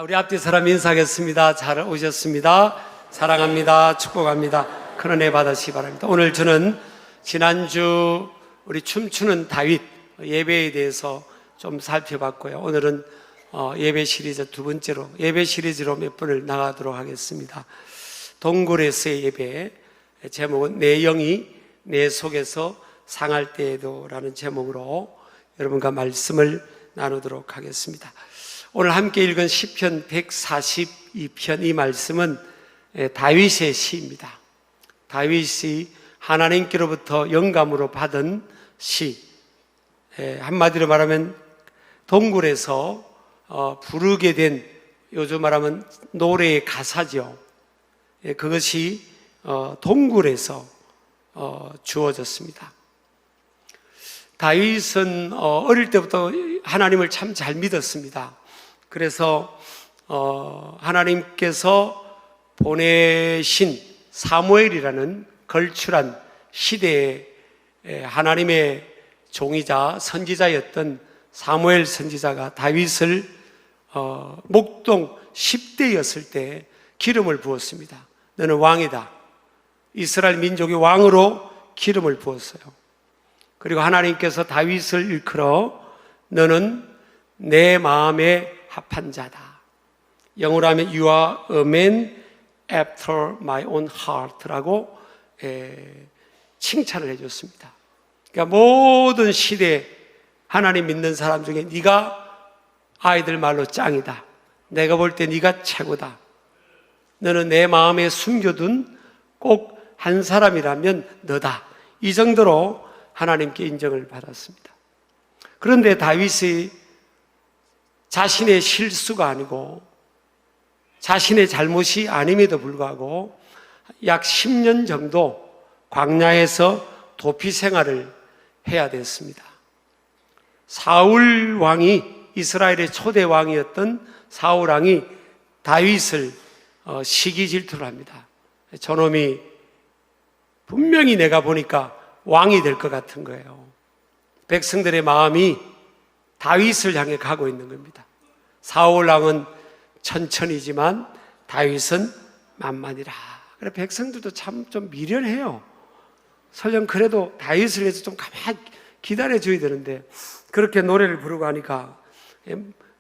우리 앞뒤 사람 인사하겠습니다. 잘 오셨습니다. 사랑합니다. 축복합니다. 큰 은혜 받으시기 바랍니다. 오늘 저는 지난주 우리 춤추는 다윗 예배에 대해서 좀 살펴봤고요. 오늘은 예배 시리즈 두 번째로 예배 시리즈로 몇 번을 나가도록 하겠습니다. 동굴에서의 예배, 제목은 내 영이 내 속에서 상할 때에도 라는 제목으로 여러분과 말씀을 나누도록 하겠습니다. 오늘 함께 읽은 시편 142편 이 말씀은 다윗의 시입니다. 다윗이 하나님께로부터 영감으로 받은 시, 한마디로 말하면 동굴에서 부르게 된, 요즘 말하면 노래의 가사죠. 그것이 동굴에서 주어졌습니다. 다윗은 어릴 때부터 하나님을 참 잘 믿었습니다. 그래서 하나님께서 보내신 사무엘이라는 걸출한 시대에 하나님의 종이자 선지자였던 사무엘 선지자가 다윗을 목동 10대였을 때 기름을 부었습니다. 너는 왕이다. 이스라엘 민족의 왕으로 기름을 부었어요. 그리고 하나님께서 다윗을 일컬어 너는 내 마음에 합한 자다. 영어로 하면 You are a man after my own heart라고 칭찬을 해줬습니다. 그러니까 모든 시대에 하나님 믿는 사람 중에 네가 아이들 말로 짱이다. 내가 볼 때 네가 최고다. 너는 내 마음에 숨겨둔 꼭 한 사람이라면 너다. 이 정도로 하나님께 인정을 받았습니다. 그런데 다윗이 자신의 실수가 아니고 자신의 잘못이 아님에도 불구하고 약 10년 정도 광야에서 도피 생활을 해야 됐습니다. 사울 왕이, 이스라엘의 초대 왕이었던 사울 왕이 다윗을 시기 질투를 합니다. 저놈이 분명히 내가 보니까 왕이 될 것 같은 거예요. 백성들의 마음이 다윗을 향해 가고 있는 겁니다. 사울 왕은 천천히지만 다윗은 만만이라. 그래 백성들도 참 좀 미련해요. 설령 그래도 다윗을 위해서 좀 가만히 기다려줘야 되는데 그렇게 노래를 부르고 하니까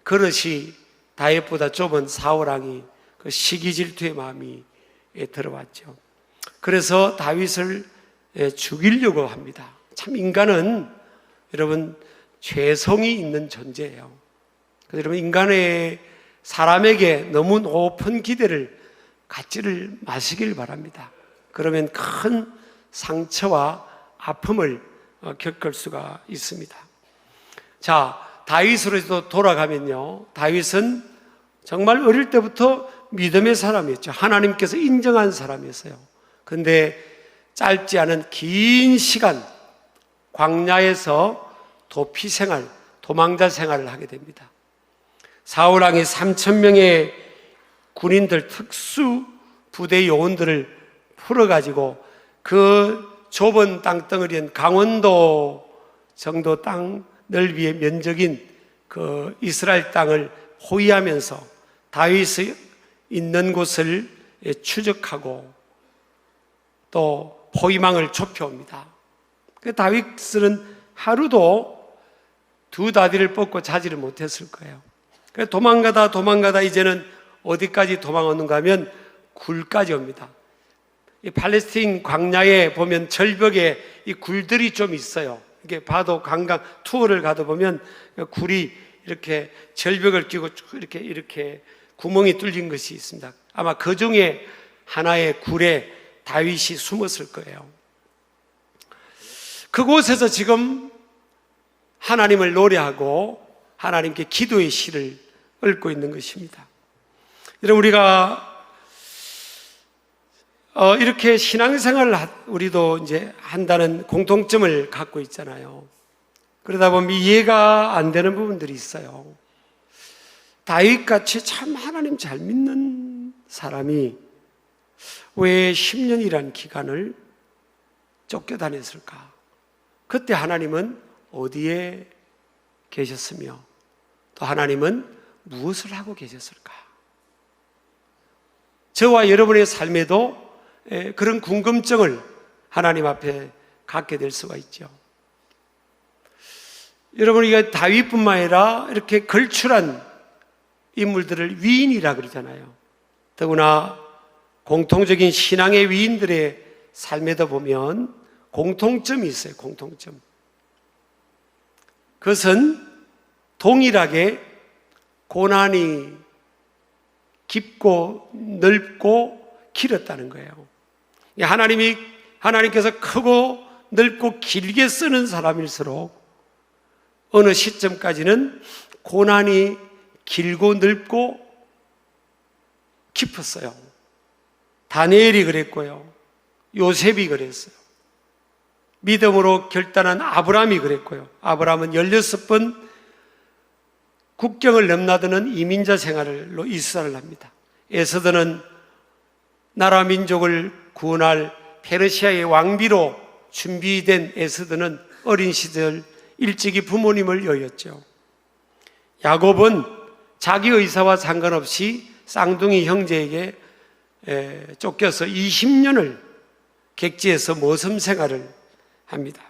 그릇이 다윗보다 좁은 사울 왕이 그 시기 질투의 마음이 들어왔죠. 그래서 다윗을 죽이려고 합니다. 참 인간은 여러분 죄성이 있는 존재예요. 그래서 여러분 인간의 사람에게 너무 높은 기대를 갖지를 마시길 바랍니다. 그러면 큰 상처와 아픔을 겪을 수가 있습니다. 자, 다윗으로 돌아가면요, 다윗은 정말 어릴 때부터 믿음의 사람이었죠. 하나님께서 인정한 사람이었어요. 그런데 짧지 않은 긴 시간 광야에서 도피 생활, 도망자 생활을 하게 됩니다. 사울 왕이 3,000명의 군인들, 특수 부대 요원들을 풀어가지고 그 좁은 땅덩어리인 강원도 정도 땅 넓이의 면적인 그 이스라엘 땅을 호위하면서 다윗이 있는 곳을 추적하고 또 포위망을 좁혀옵니다. 다윗은 하루도 두 다리를 뻗고 자지를 못했을 거예요. 도망가다 이제는 어디까지 도망오는가 하면 굴까지 옵니다. 이 팔레스틴 광야에 보면 절벽에 이 굴들이 좀 있어요. 이게 봐도 관광 투어를 가도 보면 굴이 이렇게 절벽을 끼고 이렇게 구멍이 뚫린 것이 있습니다. 아마 그 중에 하나의 굴에 다윗이 숨었을 거예요. 그곳에서 지금 하나님을 노래하고 하나님께 기도의 시를 읊고 있는 것입니다. 여러분 우리가 이렇게 신앙생활을 우리도 이제 한다는 공통점을 갖고 있잖아요. 그러다 보면 이해가 안 되는 부분들이 있어요. 다윗같이 참 하나님 잘 믿는 사람이 왜 10년이라는 기간을 쫓겨다녔을까? 그때 하나님은 어디에 계셨으며 또 하나님은 무엇을 하고 계셨을까? 저와 여러분의 삶에도 그런 궁금증을 하나님 앞에 갖게 될 수가 있죠. 여러분, 이게 다윗뿐만 아니라 이렇게 걸출한 인물들을 위인이라 그러잖아요. 더구나 공통적인 신앙의 위인들의 삶에도 보면 공통점이 있어요. 공통점. 그것은 동일하게 고난이 깊고 넓고 길었다는 거예요. 하나님께서 크고 넓고 길게 쓰는 사람일수록 어느 시점까지는 고난이 길고 넓고 깊었어요. 다니엘이 그랬고요. 요셉이 그랬어요. 믿음으로 결단한 아브라함이 그랬고요. 아브라함은 16번 국경을 넘나드는 이민자 생활로 이스라엘을 합니다. 에서드는 나라 민족을 구원할 페르시아의 왕비로 준비된 에서드는 어린 시절 일찍이 부모님을 여였죠. 야곱은 자기 의사와 상관없이 쌍둥이 형제에게 쫓겨서 20년을 객지에서 모섬 생활을 합니다.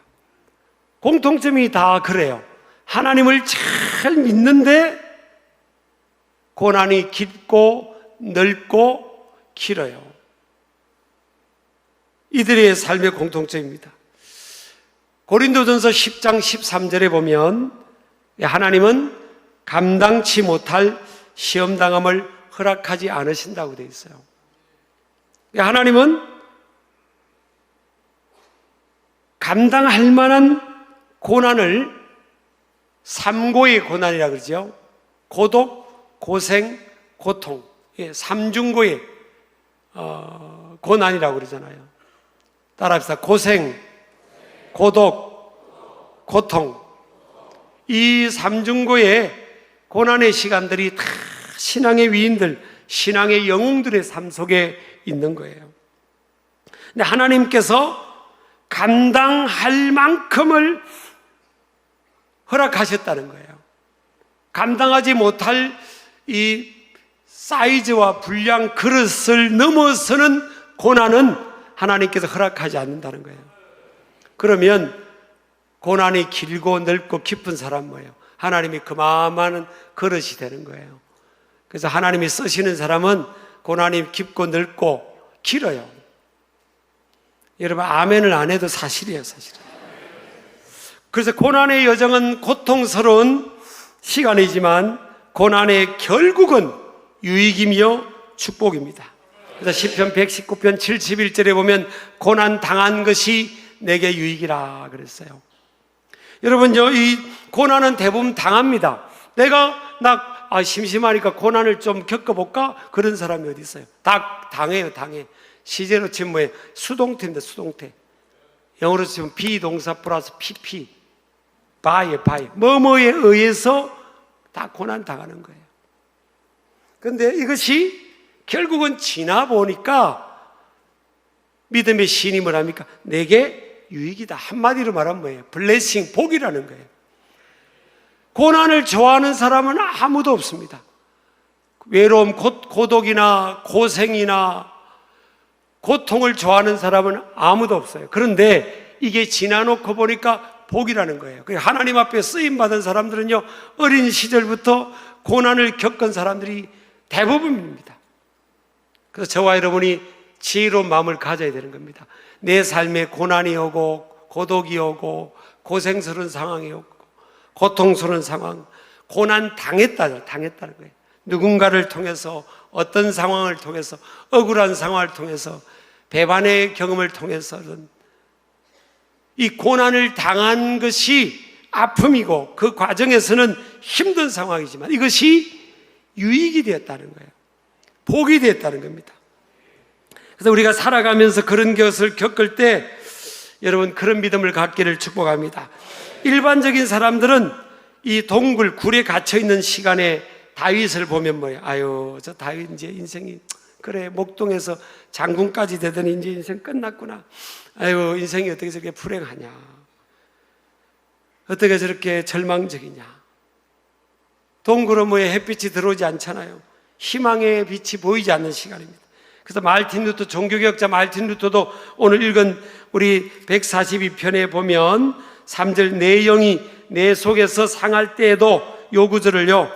공통점이 다 그래요. 하나님을 잘 믿는데 고난이 깊고 넓고 길어요. 이들의 삶의 공통점입니다. 고린도전서 10장 13절에 보면 하나님은 감당치 못할 시험당함을 허락하지 않으신다고 되어 있어요. 하나님은 감당할 만한 고난을 삼고의 고난이라 그러죠. 고독, 고생, 고통, 삼중고의 고난이라고 그러잖아요. 따라합시다. 고생, 고독, 고통. 이 삼중고의 고난의 시간들이 다 신앙의 위인들, 신앙의 영웅들의 삶 속에 있는 거예요. 근데 하나님께서 감당할 만큼을 허락하셨다는 거예요. 감당하지 못할 이 사이즈와 분량, 그릇을 넘어서는 고난은 하나님께서 허락하지 않는다는 거예요. 그러면 고난이 길고 넓고 깊은 사람 뭐예요? 하나님이 그만한 그릇이 되는 거예요. 그래서 하나님이 쓰시는 사람은 고난이 깊고 넓고 길어요. 여러분, 아멘을 안 해도 사실이에요, 사실은. 그래서 고난의 여정은 고통스러운 시간이지만 고난의 결국은 유익이며 축복입니다. 그래서 시편 119편 71절에 보면 고난 당한 것이 내게 유익이라 그랬어요. 여러분, 이 고난은 대부분 당합니다. 심심하니까 고난을 좀 겪어볼까? 그런 사람이 어디 있어요? 당해요, 당해. 시제로 치면 뭐예요? 수동태인데, 수동태. 영어로 치면 비동사 플러스 PP. 바에. 뭐뭐에 의해서 다 고난 당하는 거예요. 그런데 이것이 결국은 지나보니까 믿음의 신이 뭐랍니까? 내게 유익이다. 한마디로 말하면 뭐예요? 블레싱, 복이라는 거예요. 고난을 좋아하는 사람은 아무도 없습니다. 외로움, 고독이나 고생이나 고통을 좋아하는 사람은 아무도 없어요. 그런데 이게 지나놓고 보니까 복이라는 거예요. 하나님 앞에 쓰임받은 사람들은요, 어린 시절부터 고난을 겪은 사람들이 대부분입니다. 그래서 저와 여러분이 지혜로운 마음을 가져야 되는 겁니다. 내 삶에 고난이 오고 고독이 오고 고생스러운 상황이 오고 고통스러운 상황, 고난 당했다는 거예요. 누군가를 통해서, 어떤 상황을 통해서, 억울한 상황을 통해서, 배반의 경험을 통해서는 이 고난을 당한 것이 아픔이고 그 과정에서는 힘든 상황이지만 이것이 유익이 되었다는 거예요. 복이 되었다는 겁니다. 그래서 우리가 살아가면서 그런 것을 겪을 때 여러분, 그런 믿음을 갖기를 축복합니다. 일반적인 사람들은 이 동굴, 굴에 갇혀있는 시간에 다윗을 보면 뭐예요? 아유, 저 다윗 이제 인생이, 그래, 목동에서 장군까지 되더니 이제 인생 끝났구나. 아유, 인생이 어떻게 저렇게 불행하냐. 어떻게 저렇게 절망적이냐. 동굴은 뭐에 햇빛이 들어오지 않잖아요. 희망의 빛이 보이지 않는 시간입니다. 그래서 말틴 루터, 종교개혁자 말틴 루터도 오늘 읽은 우리 142편에 보면 3절 내 영이 내 속에서 상할 때에도 요 구절을요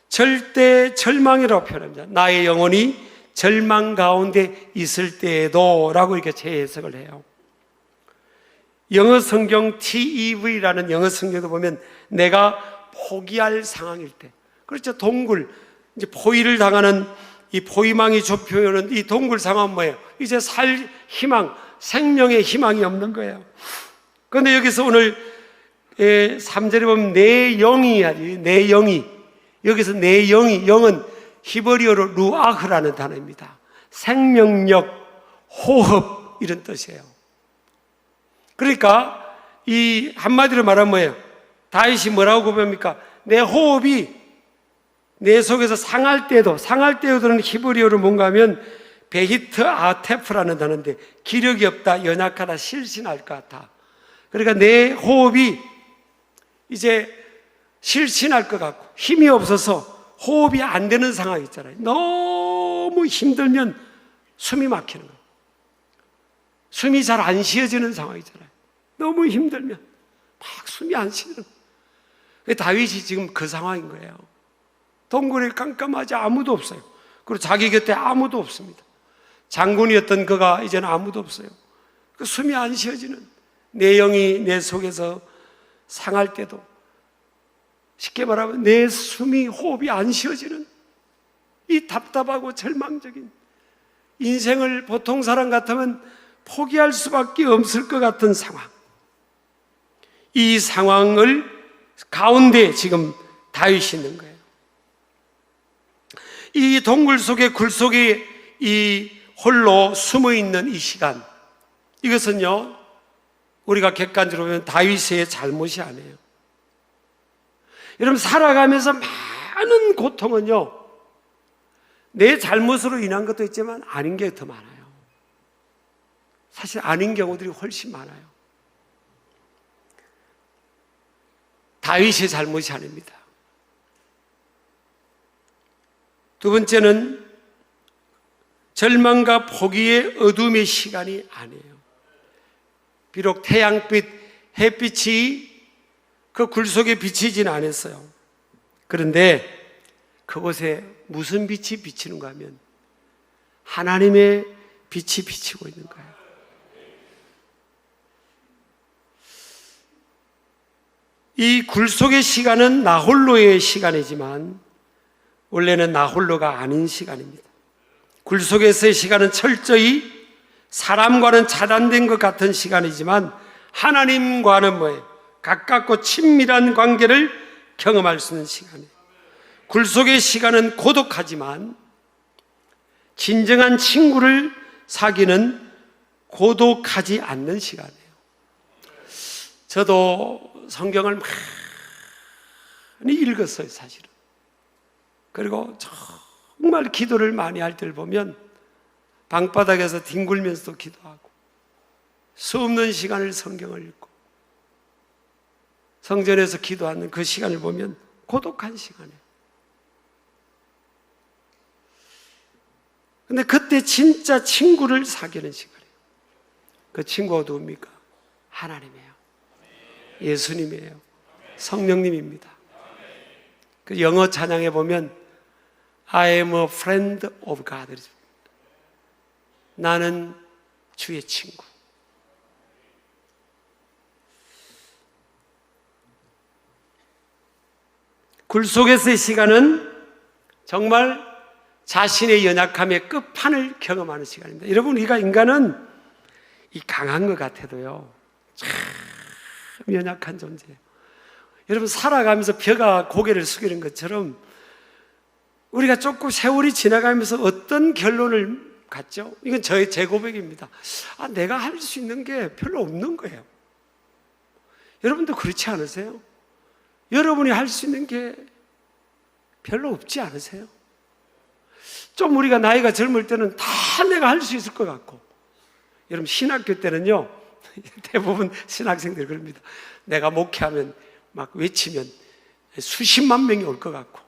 절대 절망이라고 표현합니다. 나의 영혼이 절망 가운데 있을 때에도 라고 이렇게 재해석을 해요. 영어 성경 TEV라는 영어 성경도 보면 내가 포기할 상황일 때, 그렇죠. 동굴, 이제 포위를 당하는 이 포위망이 좁혀오는 이 동굴 상황은 뭐예요? 이제 살 희망, 생명의 희망이 없는 거예요. 그런데 여기서 오늘 3절에 보면 내 영이 하지, 내 영이, 여기서 내 영이, 영은 히브리어로 루아흐라는 단어입니다. 생명력, 호흡 이런 뜻이에요. 그러니까 이 한마디로 말하면 뭐예요? 다윗이 뭐라고 고백합니까? 내 호흡이 내 속에서 상할 때도는 히브리어로 뭔가 하면 베히트 아테프라는 단어인데 기력이 없다, 연약하다, 실신할 것 같아. 그러니까 내 호흡이 이제 실신할 것 같고 힘이 없어서 호흡이 안 되는 상황이 있잖아요. 너무 힘들면 숨이 막히는 거예요. 숨이 잘 안 쉬어지는 상황이잖아요. 너무 힘들면 막 숨이 안 쉬는 거예요. 다윗이 지금 그 상황인 거예요. 동굴에 깜깜하지 아무도 없어요. 그리고 자기 곁에 아무도 없습니다. 장군이었던 그가 이제는 아무도 없어요. 그 숨이 안 쉬어지는, 내 영이 내 속에서 상할 때도, 쉽게 말하면 내 숨이, 호흡이 안 쉬어지는 이 답답하고 절망적인 인생을 보통 사람 같으면 포기할 수밖에 없을 것 같은 상황, 이 상황을 가운데 지금 다윗이 있는 거예요. 이 동굴 속에, 굴 속에 이 홀로 숨어 있는 이 시간, 이것은요 우리가 객관적으로 보면 다윗의 잘못이 아니에요. 여러분, 살아가면서 많은 고통은요 내 잘못으로 인한 것도 있지만 아닌 게 더 많아요. 사실 아닌 경우들이 훨씬 많아요. 다윗의 잘못이 아닙니다. 두 번째는 절망과 포기의 어둠의 시간이 아니에요. 비록 태양빛, 햇빛이 그 굴 속에 비치지는 않았어요. 그런데 그곳에 무슨 빛이 비치는가 하면 하나님의 빛이 비치고 있는 거예요. 이 굴 속의 시간은 나홀로의 시간이지만 원래는 나홀로가 아닌 시간입니다. 굴 속에서의 시간은 철저히 사람과는 차단된 것 같은 시간이지만 하나님과는 뭐예요? 가깝고 친밀한 관계를 경험할 수 있는 시간이에요. 굴 속의 시간은 고독하지만 진정한 친구를 사귀는 고독하지 않는 시간이에요. 저도 성경을 많이 읽었어요, 사실은. 그리고 정말 기도를 많이 할 때를 보면 방바닥에서 뒹굴면서도 기도하고 수 없는 시간을 성경을 읽고 성전에서 기도하는 그 시간을 보면 고독한 시간이에요. 근데 그때 진짜 친구를 사귀는 시간이에요. 그 친구가 누굽니까? 하나님이에요. 예수님이에요. 성령님입니다. 그 영어 찬양에 보면 I am a friend of God. 나는 주의 친구. 굴 속에서의 시간은 정말 자신의 연약함의 끝판을 경험하는 시간입니다. 여러분, 우리가 인간은 이 강한 것 같아도요 참 연약한 존재예요. 여러분, 살아가면서 벼가 고개를 숙이는 것처럼 우리가 조금 세월이 지나가면서 어떤 결론을 갖죠? 이건 제 고백입니다. 내가 할 수 있는 게 별로 없는 거예요. 여러분도 그렇지 않으세요? 여러분이 할 수 있는 게 별로 없지 않으세요? 좀 우리가 나이가 젊을 때는 다 내가 할 수 있을 것 같고, 여러분 신학교 때는요 대부분 신학생들이 그럽니다. 내가 목회하면 막 외치면 수십만 명이 올 것 같고,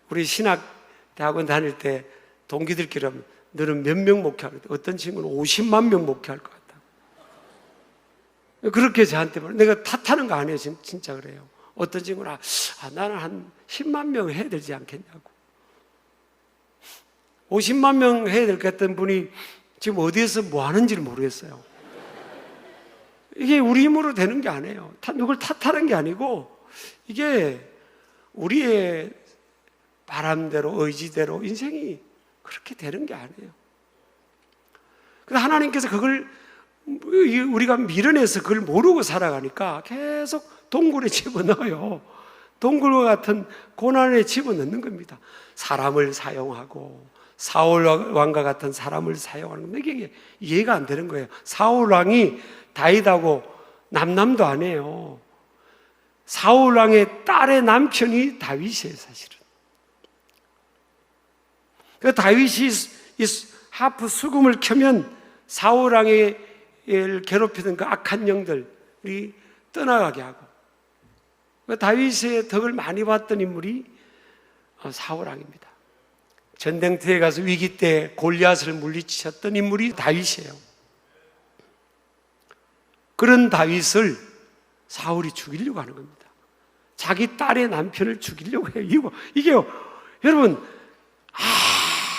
우리 신학대학원 다닐 때 동기들끼리 하면 너는 몇 명 목회하거든. 어떤 친구는 50만 명 목회할 것 같다. 그렇게 저한테 말. 내가 탓하는 거 아니에요. 진짜 그래요. 어떤 친구는 나는 한 10만 명 해야 되지 않겠냐고. 50만 명 해야 될 것 같던 분이 지금 어디에서 뭐 하는지를 모르겠어요. 이게 우리 힘으로 되는 게 아니에요. 누굴 탓하는 게 아니고 이게 우리의 바람대로 의지대로 인생이 그렇게 되는 게 아니에요. 그래서 하나님께서 그걸 우리가 밀어내서 그걸 모르고 살아가니까 계속 동굴에 집어넣어요. 동굴과 같은 고난에 집어넣는 겁니다. 사람을 사용하고 사울 왕과 같은 사람을 사용하는 겁니다. 이게 이해가 안 되는 거예요. 사울 왕이 다윗하고 남남도 아니에요. 사울 왕의 딸의 남편이 다윗이에요, 사실은. 그 다윗이 이 하프 수금을 켜면 사울 왕을 괴롭히던 그 악한 영들이 떠나가게 하고, 다윗의 덕을 많이 봤던 인물이 사울 왕입니다. 전쟁터에 가서 위기 때 골리앗을 물리치셨던 인물이 다윗이에요. 그런 다윗을 사울이 죽이려고 하는 겁니다. 자기 딸의 남편을 죽이려고 해요. 이게요, 여러분,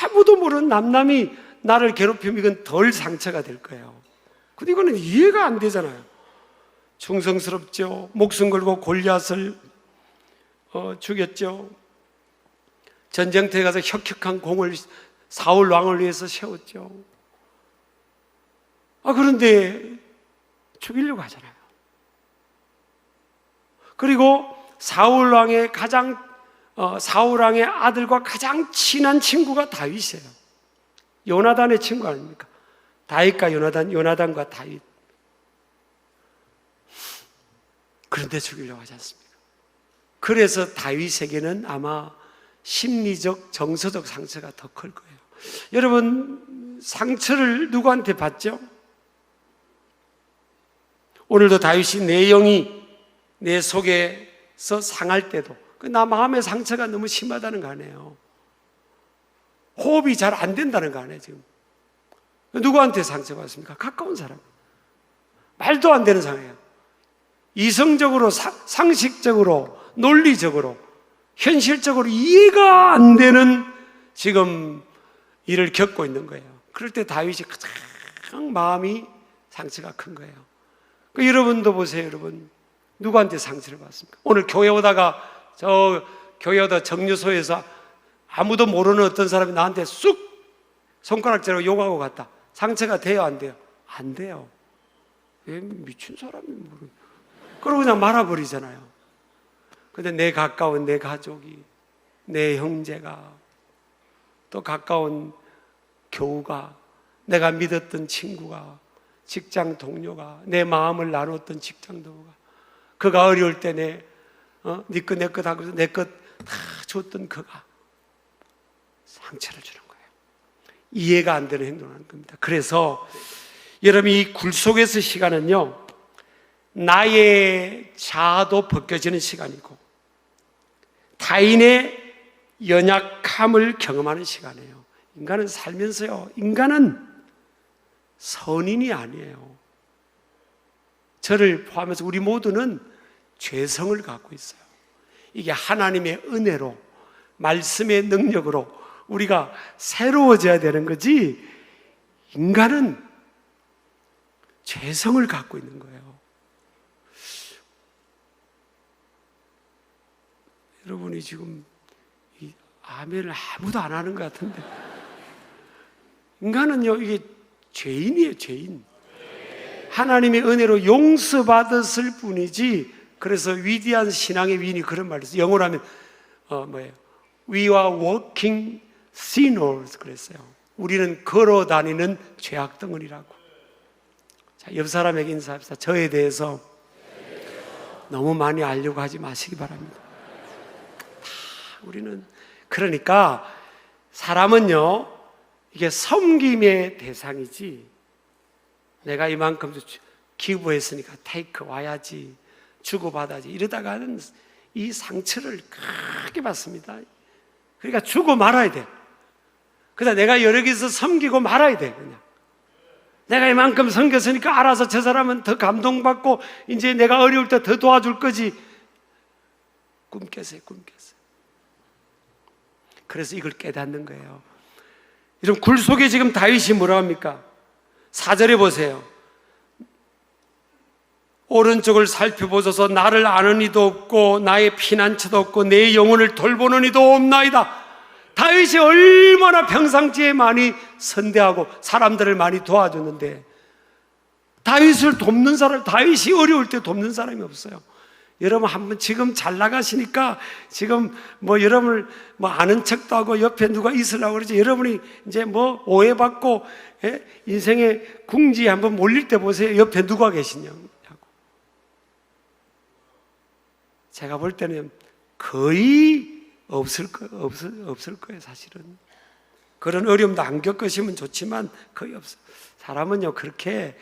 아무도 모르는 남남이 나를 괴롭히면 이건 덜 상처가 될 거예요. 근데 이거는 이해가 안 되잖아요. 충성스럽죠. 목숨 걸고 골리앗을 죽였죠. 전쟁터에 가서 혁혁한 공을 사울 왕을 위해서 세웠죠. 그런데 죽이려고 하잖아요. 그리고 사울 왕의 아들과 가장 친한 친구가 다윗이에요. 요나단의 친구 아닙니까? 다윗과 요나단과 다윗. 그런데 죽이려고 하지 않습니까? 그래서 다윗에게는 아마 심리적, 정서적 상처가 더 클 거예요. 여러분, 상처를 누구한테 받죠? 오늘도 다윗이 내 영이 내 속에서 상할 때도 나 마음의 상처가 너무 심하다는 거 아니에요. 호흡이 잘 안 된다는 거 아니에요, 지금. 누구한테 상처받습니까? 가까운 사람. 말도 안 되는 상황이에요. 이성적으로, 상식적으로, 논리적으로, 현실적으로 이해가 안 되는 지금 일을 겪고 있는 거예요. 그럴 때 다윗이 가장 마음이 상처가 큰 거예요. 여러분도 보세요, 여러분. 누구한테 상처를 받습니까? 오늘 교회 오다가 정류소에서 아무도 모르는 어떤 사람이 나한테 쑥 손가락질하고 욕하고 갔다. 상처가 돼요, 안 돼요? 안 돼요. 왜 미친 사람이 모르. 그러고 그냥 말아버리잖아요. 근데 내 가까운 내 가족이, 내 형제가, 또 가까운 교우가, 내가 믿었던 친구가, 직장 동료가, 내 마음을 나눴던 직장 동료가, 그가 어려울 때 네 것 내 것 하고 내 것 다 줬던 그가 상처를 주는 거예요. 이해가 안 되는 행동을 하는 겁니다. 그래서 여러분, 이 굴속에서 시간은요, 나의 자아도 벗겨지는 시간이고 타인의 연약함을 경험하는 시간이에요. 인간은 살면서요, 인간은 선인이 아니에요. 저를 포함해서 우리 모두는 죄성을 갖고 있어요. 이게 하나님의 은혜로, 말씀의 능력으로 우리가 새로워져야 되는 거지, 인간은 죄성을 갖고 있는 거예요. 여러분이 지금 이 아멘을 아무도 안 하는 것 같은데, 인간은요, 이게 죄인이에요, 죄인. 하나님의 은혜로 용서받았을 뿐이지. 그래서 위대한 신앙의 위인이 그런 말이 있어요. 영어로 하면 We are walking sinners 그랬어요. 우리는 걸어 다니는 죄악 덩어리라고. 자, 옆 사람에게 인사합시다. 저에 대해서 너무 많이 알려고 하지 마시기 바랍니다. 우리는, 그러니까 사람은요, 이게 섬김의 대상이지, 내가 이만큼 기부했으니까 테이크 와야지, 주고받아야지, 이러다가는 이 상처를 크게 받습니다. 그러니까 주고 말아야 돼. 그래서 내가 여러 개서 섬기고 말아야 돼. 그냥 내가 이만큼 섬겼으니까 알아서 저 사람은 더 감동받고 이제 내가 어려울 때 더 도와줄 거지. 꿈 깼어요. 그래서 이걸 깨닫는 거예요. 여러분, 굴 속에 지금 다윗이 뭐라 합니까? 4절에 보세요. 오른쪽을 살펴보소서. 나를 아는 이도 없고 나의 피난처도 없고 내 영혼을 돌보는 이도 없나이다. 다윗이 얼마나 평상시에 많이 선대하고 사람들을 많이 도와줬는데 다윗을 돕는 사람, 다윗이 어려울 때 돕는 사람이 없어요. 여러분 한번 지금 잘 나가시니까 지금 뭐 여러분을 뭐 아는 척도 하고 옆에 누가 있으려고 그러지. 여러분이 이제 뭐 오해받고 인생의 궁지에 한번 몰릴 때 보세요. 옆에 누가 계시냐고. 제가 볼 때는 거의 없을 거예요, 사실은. 그런 어려움도 안 겪으시면 좋지만 거의 없어요. 사람은요, 그렇게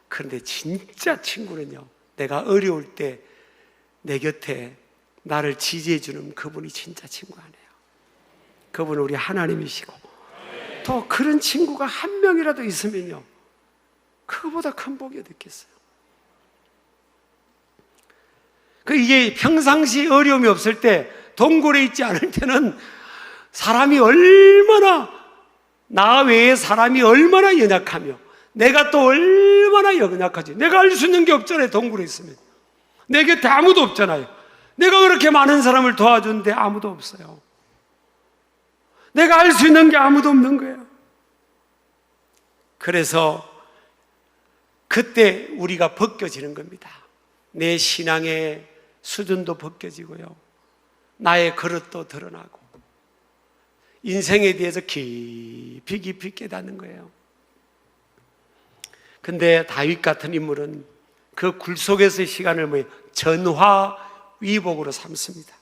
그런데 진짜 친구는요, 내가 어려울 때 내 곁에 나를 지지해주는 그분이 진짜 친구 아니에요. 그분은 우리 하나님이시고, 또 그런 친구가 한 명이라도 있으면요, 그거보다 큰 복이 어디 있겠어요. 이게 평상시 어려움이 없을 때, 동굴에 있지 않을 때는 사람이 얼마나, 나 외에 사람이 얼마나 연약하며 내가 또 얼마나 연약하지. 내가 알 수 있는 게 없잖아요. 동굴에 있으면 내 곁에 아무도 없잖아요. 내가 그렇게 많은 사람을 도와주는데 아무도 없어요. 내가 알 수 있는 게 아무도 없는 거예요. 그래서 그때 우리가 벗겨지는 겁니다. 내 신앙의 수준도 벗겨지고요, 나의 그릇도 드러나고 인생에 대해서 깊이 깨닫는 거예요. 근데 다윗 같은 인물은 그 굴 속에서의 시간을 전화위복으로 삼습니다.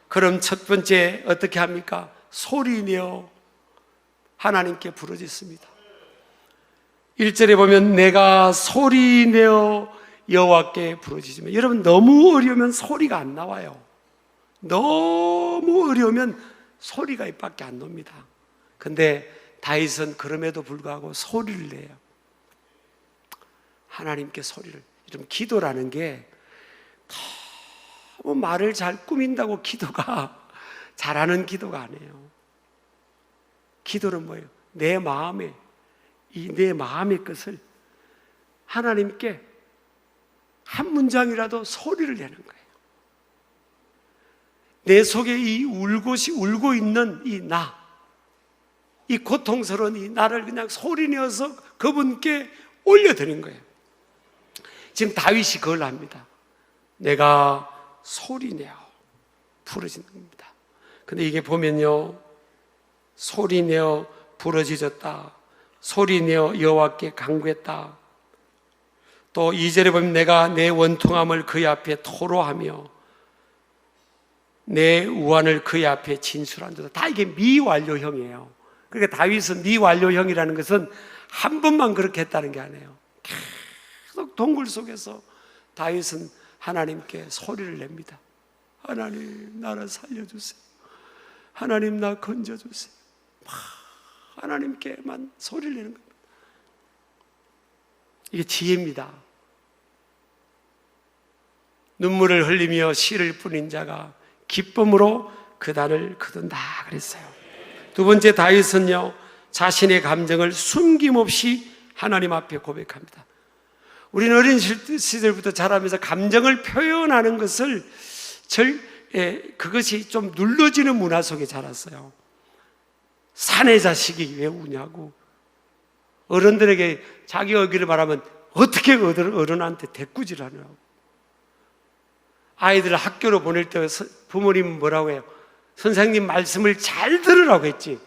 그럼 첫 번째 어떻게 합니까? 소리내어 하나님께 부르짖습니다. 1절에 보면 내가 소리내어 여호와께 부르짖으면, 여러분 너무 어려우면 소리가 안 나와요. 너무 어려우면 소리가 입밖에 안 납니다. 근데 다윗은 그럼에도 불구하고 소리를 내요. 하나님께 소리를. 좀 기도라는 게 너무 말을 잘 꾸민다고 기도가 잘하는 기도가 아니에요. 기도는 뭐예요? 내 마음의 것을 하나님께 한 문장이라도 소리를 내는 거예요. 내 속에 울고 있는 이 고통스러운 이 나를 그냥 소리내어서 그분께 올려드린 거예요. 지금 다윗이 그걸 합니다. 내가 소리내어 부르짖는 겁니다. 근데 이게 보면요, 소리내어 부르짖었다, 소리내어 여호와께 간구했다. 또 2절에 보면 내가 내 원통함을 그의 앞에 토로하며 내 우환을 그의 앞에 진술한다. 다 이게 미완료형이에요. 그러니까 다윗은 미완료형이라는 것은 한 번만 그렇게 했다는 게 아니에요. 계속 동굴 속에서 다윗은 하나님께 소리를 냅니다. 하나님, 나를 살려주세요. 하나님, 나 건져주세요. 하나님께만 소리를 내는 겁니다. 이게 지혜입니다. 눈물을 흘리며 씨를 뿌린 자가 기쁨으로 그 단을 거둔다 그랬어요. 두 번째, 다윗은요, 자신의 감정을 숨김없이 하나님 앞에 고백합니다. 우리는 어린 시절부터 자라면서 감정을 표현하는 것을 그것이 좀 눌러지는 문화 속에 자랐어요. 사내 자식이 왜 우냐고, 어른들에게 자기 의견을 말하면 어떻게 어른한테 대꾸질하냐고. 아이들을 학교로 보낼 때 부모님은 뭐라고 해요? 선생님 말씀을 잘 들으라고 했지,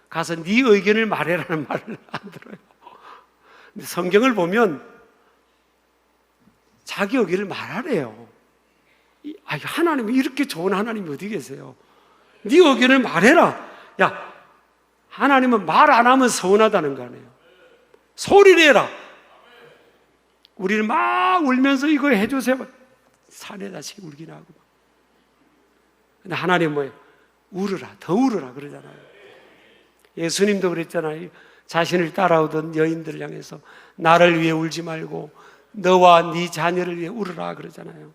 가서 네 의견을 말해라는 말을 안 들어요. 근데 성경을 보면 자기 의견을 말하래요. 하나님이 이렇게 좋은 하나님이 어디 계세요? 네 의견을 말해라. 야, 하나님은 말 안 하면 서운하다는 거 아니에요. 소리 내라. 우리는 막 울면서 이거 해주세요. 사내 자식이 울긴 하고. 근데 하나님은 뭐예요? 울으라, 더 울으라 그러잖아요. 예수님도 그랬잖아요. 자신을 따라오던 여인들을 향해서 나를 위해 울지 말고 너와 네 자녀를 위해 울으라 그러잖아요.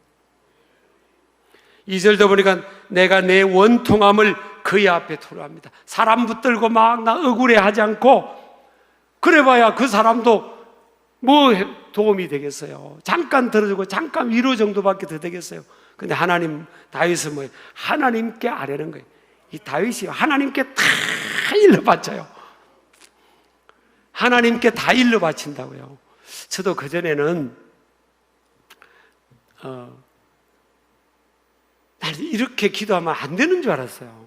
2절도 보니까 내가 내 원통함을 그의 앞에 토로합니다. 사람 붙들고 막 나 억울해하지 않고 그래봐야 그 사람도 뭐 도움이 되겠어요. 잠깐 들어주고 잠깐 위로 정도밖에 더 되겠어요. 근데 하나님, 다윗은 뭐예요? 하나님께 아뢰는 거예요. 이 다윗이 하나님께 다 일러 바쳐요. 하나님께 다 일러 바친다고요. 저도 그전에는 나는 이렇게 기도하면 안 되는 줄 알았어요.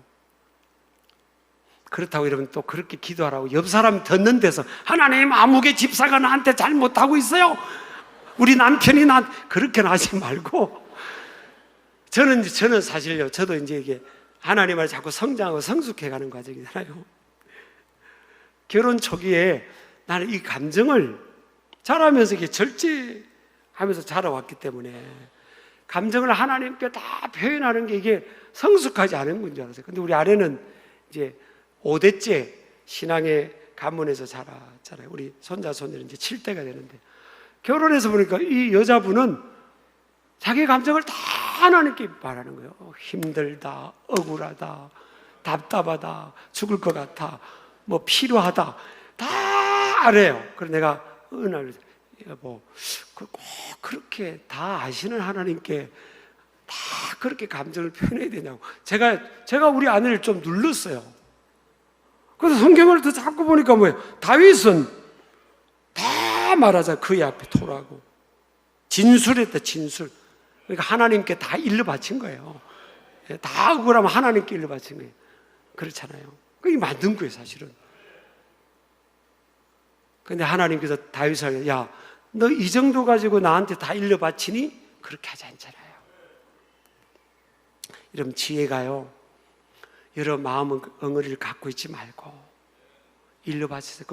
그렇다고 이러면 또 그렇게 기도하라고 옆 사람 듣는 데서 하나님 아무개 집사가 나한테 잘못하고 있어요. 우리 남편이 그렇게는 하지 말고 저는 사실요. 저도 이제 이게 하나님을 자꾸 성장하고 성숙해 가는 과정이잖아요. 결혼 초기에 나는 이 감정을 자라면서 이게 절제하면서 자라왔기 때문에 감정을 하나님께 다 표현하는 게 이게 성숙하지 않은 건 줄 알았어요. 근데 우리 아내는 이제 5대째 신앙의 가문에서 자랐잖아요. 우리 손자, 손녀는 이제 7대가 되는데 결혼해서 보니까 이 여자분은 자기 감정을 다 하나님께 말하는 거예요. 힘들다, 억울하다, 답답하다, 죽을 것 같아, 뭐 필요하다 다 알아요. 그래서 내가 어느 날 여보, 꼭 그렇게 다 아시는 하나님께 다 그렇게 감정을 표현해야 되냐고. 제가 우리 아내를 좀 눌렀어요. 그래서 성경을 더 자꾸 보니까 뭐예요? 다윗은 다 말하자 그의 앞에 토라고 진술했다. 진술. 그러니까 하나님께 다 일러 바친 거예요. 다 억울하면 하나님께 일러 바친 거예요. 그렇잖아요. 그게 맞는 거예요, 사실은. 근데 하나님께서 다윗에게 야, 너 이 정도 가지고 나한테 다 일러 바치니? 그렇게 하지 않잖아요. 여러분, 지혜가요, 여러 마음은 엉어리를 갖고 있지 말고 일러 바치세요.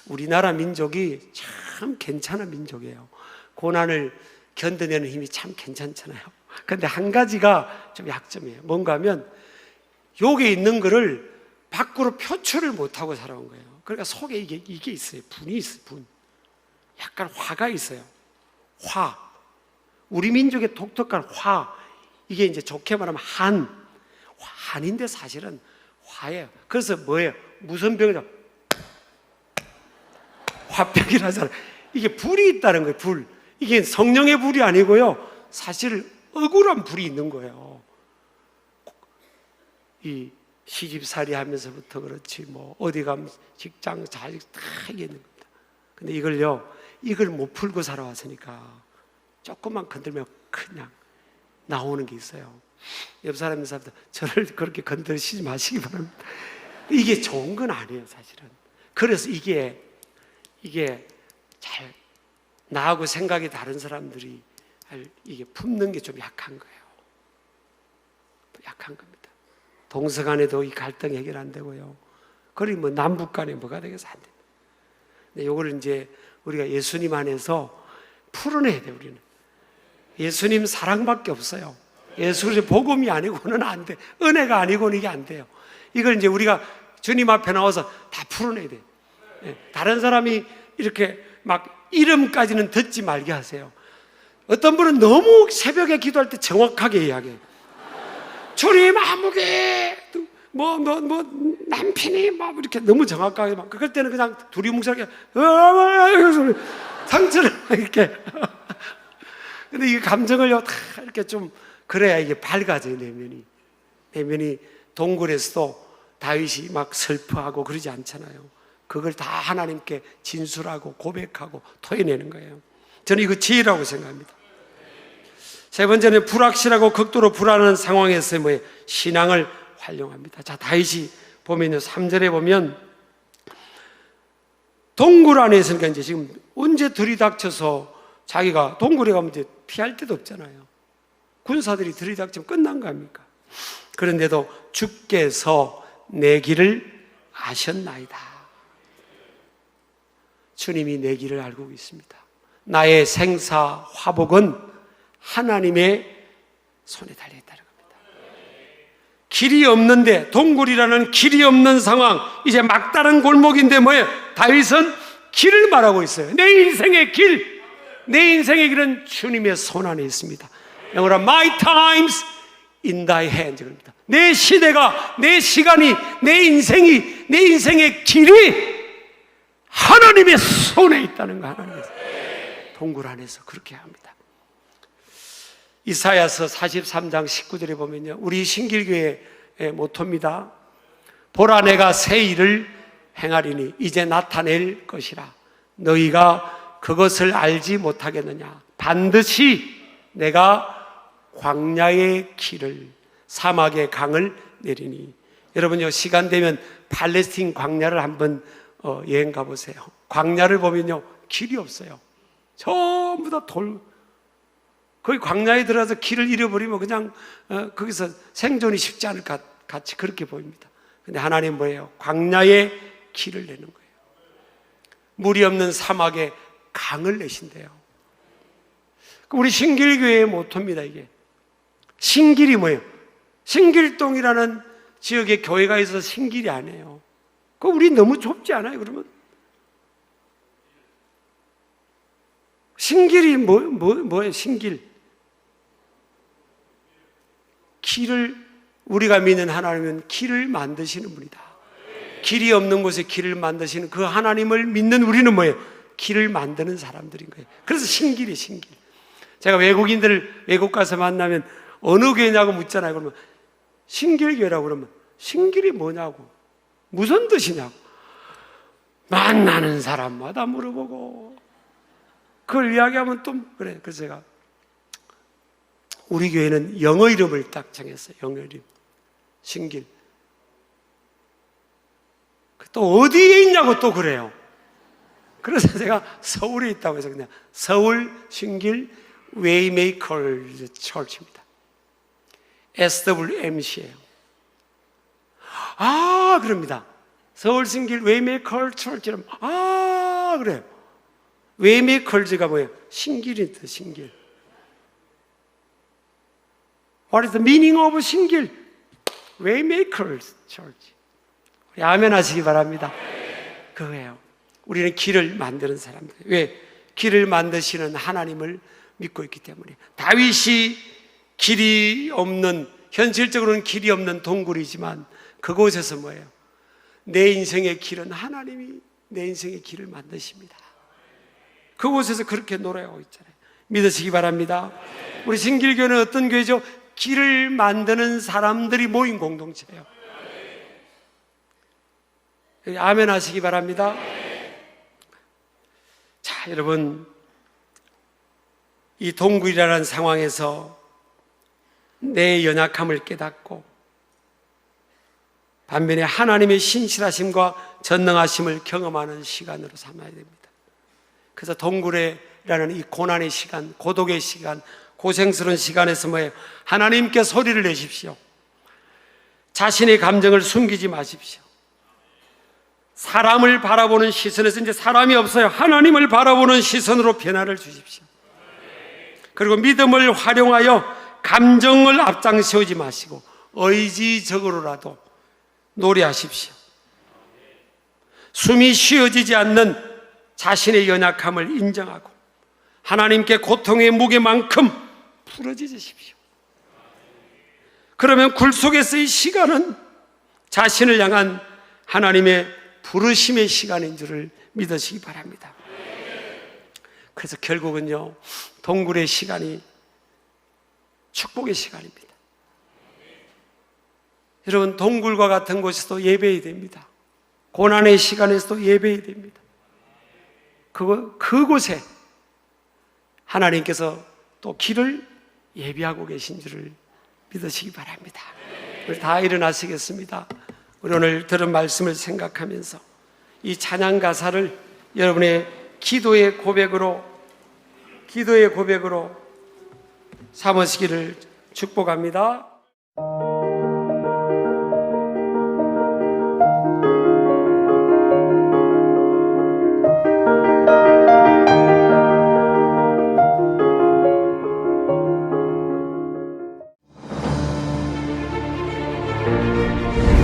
우리나라 민족이 참 괜찮은 민족이에요. 고난을 견뎌내는 힘이 참 괜찮잖아요. 그런데 한 가지가 좀 약점이에요. 뭔가 하면 여기 있는 거를 밖으로 표출을 못하고 살아온 거예요. 그러니까 속에 이게 있어요. 분이 있어요. 분. 약간 화가 있어요. 화. 우리 민족의 독특한 화. 이게 이제 좋게 말하면 한인데 사실은 화예요. 그래서 뭐예요? 무슨 병이죠? 화병이라잖아요. 이게 불이 있다는 거예요. 불. 이게 성령의 불이 아니고요. 사실 억울한 불이 있는 거예요. 이 시집살이 하면서부터 그렇지 뭐 어디 가면 직장, 자식 다 이게 있는 겁니다. 근데 이걸 못 풀고 살아왔으니까 조금만 건들면 그냥 나오는 게 있어요. 옆 사람이 저를 그렇게 건드리시지 마시기 바랍니다. 이게 좋은 건 아니에요, 사실은. 그래서 이게 잘 나하고 생각이 다른 사람들이 이게 품는 게 좀 약한 거예요. 약한 겁니다. 동서 간에도 이 갈등 해결 안 되고요. 그리고 뭐 남북 간에 뭐가 되겠어? 안 됩니다. 근데 요거를 이제 우리가 예수님 안에서 풀어내야 돼요, 우리는. 예수님 사랑밖에 없어요. 예수의 복음이 아니고는 안 돼. 은혜가 아니고는 이게 안 돼요. 이걸 이제 우리가 주님 앞에 나와서 다 풀어내야 돼요. 다른 사람이 이렇게 막 이름까지는 듣지 말게 하세요. 어떤 분은 너무 새벽에 기도할 때 정확하게 이야기해요. 주님 아무개 남편이 막 이렇게 너무 정확하게 막 그럴 때는 그냥 둘이 뭉쳐게 상처를 이렇게. 근데 이 감정을요 다 이렇게 좀 그래야 이게 밝아져요. 내면이 동굴에서도 다윗이 막 슬퍼하고 그러지 않잖아요. 그걸 다 하나님께 진술하고 고백하고 토해내는 거예요. 저는 이거 지혜라고 생각합니다. 세 번째는 불확실하고 극도로 불안한 상황에서의 뭐예요? 신앙을 활용합니다. 자, 다윗이 보면요, 3절에 보면 동굴 안에 있으니까 이제 지금 언제 들이닥쳐서 자기가 동굴에 가면 이제 피할 데도 없잖아요. 군사들이 들이닥치면 끝난 거 아닙니까? 그런데도 주께서 내 길을 아셨나이다. 주님이 내 길을 알고 있습니다. 나의 생사 화복은 하나님의 손에 달려있다는 겁니다. 길이 없는데, 동굴이라는 길이 없는 상황, 이제 막다른 골목인데 뭐예요? 다윗은 길을 말하고 있어요. 내 인생의 길, 내 인생의 길은 주님의 손 안에 있습니다. 영어로 My times in thy hand. 내 시대가, 내 시간이, 내 인생의 길이 하나님의 손에 있다는 거. 하나님의 동굴 안에서 그렇게 합니다. 이사야서 43장 19절에 보면요, 우리 신길교회의 모토입니다. 보라, 내가 새 일을 행하리니 이제 나타낼 것이라. 너희가 그것을 알지 못하겠느냐. 반드시 내가 광야의 길을, 사막의 강을 내리니. 여러분요, 시간 되면 팔레스틴 광야를 한번 여행 가보세요. 광야를 보면요, 길이 없어요. 전부 다 돌. 거기 광야에 들어가서 길을 잃어버리면 그냥 거기서 생존이 쉽지 않을 것 같이 그렇게 보입니다. 근데 하나님 뭐예요? 광야에 길을 내는 거예요. 물이 없는 사막에 강을 내신대요. 우리 신길교회의 모토입니다. 이게 신길이 뭐예요? 신길동이라는 지역에 교회가 있어서 신길이 아니에요. 그 우리 너무 좁지 않아요? 그러면 신길이 뭐예요? 신길. 길을, 우리가 믿는 하나님은 길을 만드시는 분이다. 길이 없는 곳에 길을 만드시는 그 하나님을 믿는 우리는 뭐예요? 길을 만드는 사람들인 거예요. 그래서 신길이 신길. 제가 외국인들을 외국 가서 만나면 어느 교회냐고 묻잖아요. 그러면 신길교회라고 그러면 신길이 뭐냐고, 무슨 뜻이냐고 만나는 사람마다 물어보고 그걸 이야기하면 또 그래. 그래서 제가 우리 교회는 영어 이름을 딱 정했어요. 영어 이름 신길. 또 어디에 있냐고 또 그래요. 그래서 제가 서울에 있다고 해서 그냥 서울 신길 웨이메이커즈 처치입니다. SWMC예요. 아, 그럽니다. 서울 신길 웨이메이커 처치라면, 아, 그래요. 웨이메이커즈가 뭐예요? 신길이 뜻, 신길. What is the meaning of 신길? Waymaker's Church. 우리 아멘 하시기 바랍니다. 그거예요. 우리는 길을 만드는 사람들. 왜? 길을 만드시는 하나님을 믿고 있기 때문에. 다윗이 길이 없는, 현실적으로는 길이 없는 동굴이지만 그곳에서 뭐예요? 내 인생의 길은 하나님이 내 인생의 길을 만드십니다. 그곳에서 그렇게 노래하고 있잖아요. 믿으시기 바랍니다. 우리 신길교는 어떤 교회죠? 길을 만드는 사람들이 모인 공동체예요. 아멘 하시기 바랍니다. 자, 여러분, 이 동굴이라는 상황에서 내 연약함을 깨닫고 반면에 하나님의 신실하심과 전능하심을 경험하는 시간으로 삼아야 됩니다. 그래서 동굴이라는 이 고난의 시간, 고독의 시간, 고생스러운 시간에서 뭐예요? 하나님께 소리를 내십시오. 자신의 감정을 숨기지 마십시오. 사람을 바라보는 시선에서 이제 사람이 없어요. 하나님을 바라보는 시선으로 변화를 주십시오. 그리고 믿음을 활용하여 감정을 앞장세우지 마시고 의지적으로라도 노래하십시오. 숨이 쉬어지지 않는 자신의 연약함을 인정하고 하나님께 고통의 무게만큼 부러지십시오. 그러면 굴 속에서의 시간은 자신을 향한 하나님의 부르심의 시간인 줄을 믿으시기 바랍니다. 그래서 결국은요, 동굴의 시간이 축복의 시간입니다. 여러분, 동굴과 같은 곳에서도 예배해야 됩니다. 고난의 시간에서도 예배해야 됩니다. 그곳에 하나님께서 또 길을 예비하고 계신 줄을 믿으시기 바랍니다. 우리 다 일어나시겠습니다. 우리 오늘 들은 말씀을 생각하면서 이 찬양 가사를 여러분의 기도의 고백으로 삼으시기를 축복합니다. 봅시다.